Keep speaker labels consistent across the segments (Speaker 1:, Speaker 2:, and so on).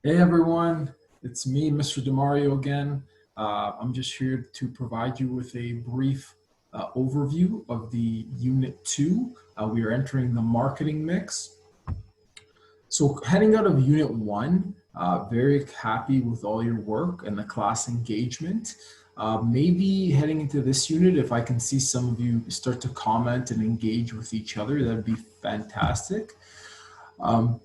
Speaker 1: Hey everyone, it's me, Mr. Demario again. I'm just here to provide you with a brief overview of the Unit 2. We are entering the marketing mix. So heading out of Unit 1, very happy with all your work and the class engagement. Maybe heading into this unit, if I can see some of you start to comment and engage with each other, that'd be fantastic. Um,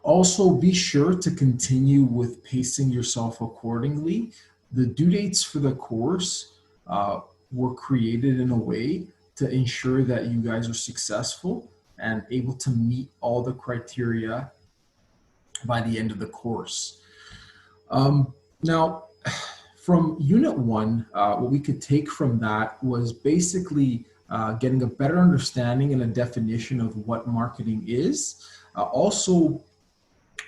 Speaker 1: Also, be sure to continue with pacing yourself accordingly. The due dates for the course were created in a way to ensure that you guys are successful and able to meet all the criteria by the end of the course. Now, from Unit 1, what we could take from that was basically getting a better understanding and a definition of what marketing is. Also,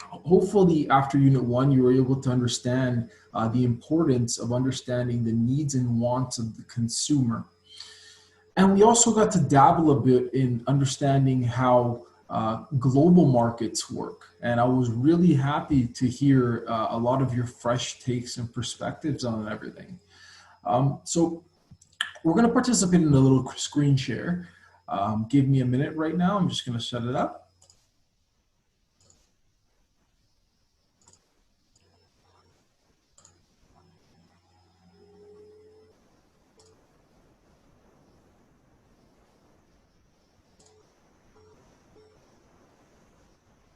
Speaker 1: hopefully after Unit 1 you were able to understand the importance of understanding the needs and wants of the consumer, and we also got to dabble a bit in understanding how global markets work. And I was really happy to hear a lot of your fresh takes and perspectives on everything. So we're going to participate in a little screen share. Give me a minute right now. I'm just going to set it up.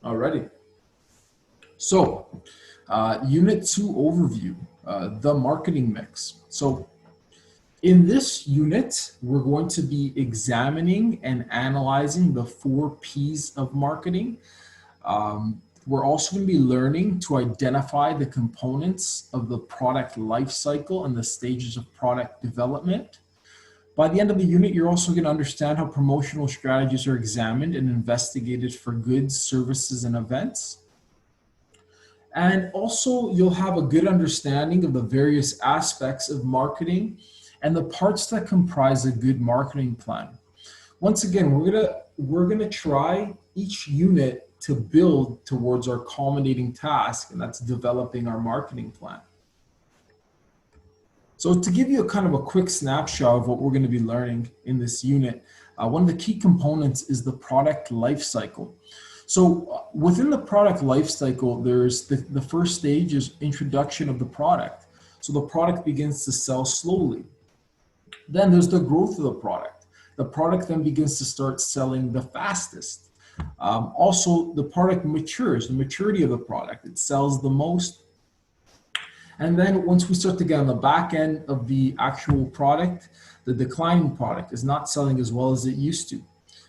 Speaker 1: Alrighty. So, Unit 2 overview, the marketing mix. So, in this unit, we're going to be examining and analyzing the 4 P's of marketing. We're also going to be learning to identify the components of the product life cycle and the stages of product development. By the end of the unit, you're also going to understand how promotional strategies are examined and investigated for goods, services, and events. And also, you'll have a good understanding of the various aspects of marketing and the parts that comprise a good marketing plan. Once again, we're gonna try each unit to build towards our culminating task, and that's developing our marketing plan. So to give you a kind of a quick snapshot of what we're going to be learning in this unit, one of the key components is the product life cycle. So within the product life cycle, there's the first stage is introduction of the product. So the product begins to sell slowly. Then there's the growth of the product. The product then begins to start selling the fastest. Also, the product matures, the maturity of the product. It sells the most. And then once we start to get on the back end of the actual product, the declining product is not selling as well as it used to.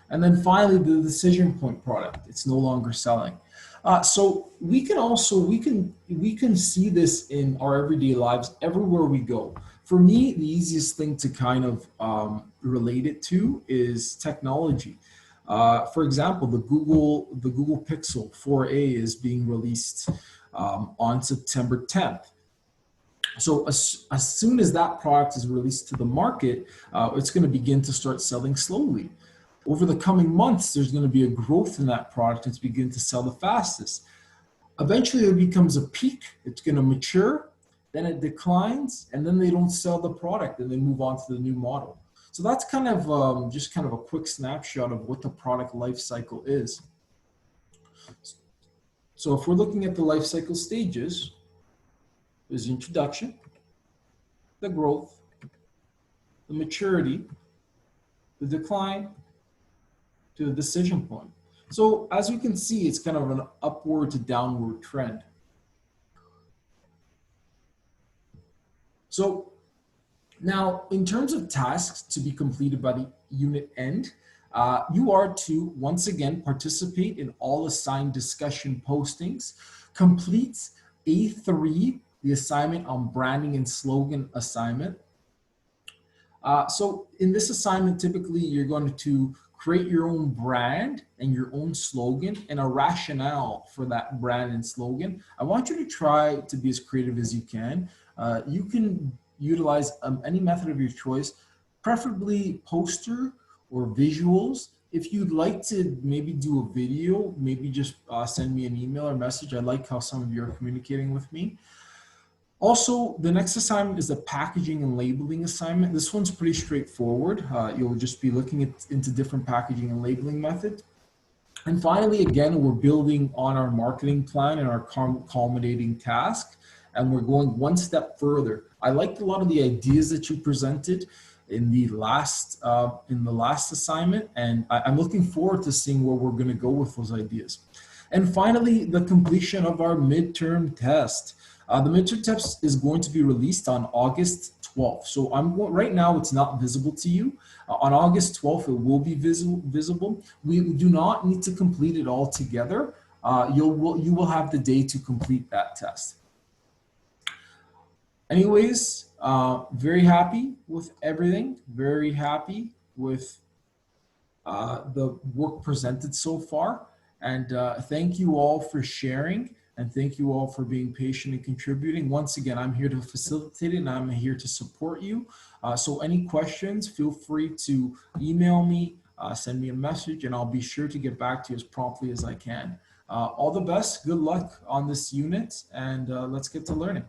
Speaker 1: And then finally, the decision point product, it's no longer selling. So we can see this in our everyday lives everywhere we go. For me, the easiest thing to kind of relate it to is technology. For example, the Google Pixel 4a is being released on September 10th. So as soon as that product is released to the market, it's going to begin to start selling slowly. Over the coming months, there's going to be a growth in that product. It's begin to sell the fastest. Eventually, it becomes a peak. It's going to mature, then it declines, and then they don't sell the product, and they move on to the new model. So that's kind of just kind of a quick snapshot of what the product life cycle is. So if we're looking at the life cycle stages, there's the introduction, the growth, the maturity, the decline, to the decision point. So as you can see, it's kind of an upward to downward trend. So now, in terms of tasks to be completed by the unit end, you are to, once again, participate in all assigned discussion postings, complete A3, the assignment on branding and slogan assignment. So in this assignment, typically you're going to create your own brand and your own slogan and a rationale for that brand and slogan. I want you to try to be as creative as you can. You can utilize any method of your choice, preferably poster or visuals If you'd like to maybe do a video, maybe just send me an email or message. I like how some of you are communicating with me. Also, the next assignment is the packaging and labeling assignment. This one's pretty straightforward. You'll just be looking into different packaging and labeling methods. And finally, again, we're building on our marketing plan and our culminating task, and we're going one step further. I liked a lot of the ideas that you presented in the last assignment, and I'm looking forward to seeing where we're going to go with those ideas. And finally, the completion of our midterm test. The midterm test is going to be released on August 12th. So right now it's not visible to you. On August 12th, it will be visible. We do not need to complete it all together. You will have the day to complete that test. Anyways, very happy with everything. Very happy with the work presented so far. And thank you all for sharing. And thank you all for being patient and contributing. Once again, I'm here to facilitate it and I'm here to support you. So any questions, feel free to email me, send me a message, and I'll be sure to get back to you as promptly as I can. All the best, good luck on this unit, and let's get to learning.